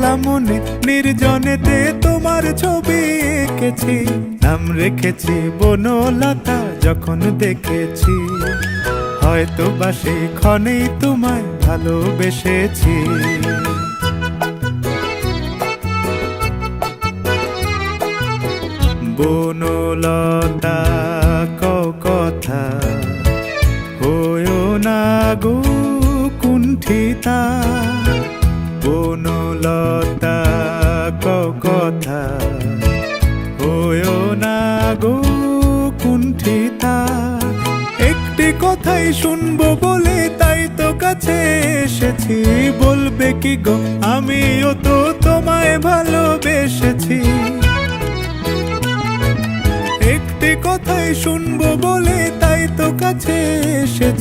একলা মনে নির্জনেতে তোমার ছবি এঁকেছি, নাম রেখেছি বনলতা যখন দেখেছি, হয়তো বা সেই ক্ষণেই তোমায় ভালোবেসেছি। বনলতা কও কথা, হয়ো না গো কুণ্ঠিতা। বনলতা কও কথা, হয়ো না গো কুণ্ঠিতা। একটি কথাই শুনবো বলে তাই তো কাছে এসেছি, বলবে কি গো আমিও তো তোমায় ভালোবেসেছি। একটি কথাই শুনবো বলে তাই তো কাছে এসেছি।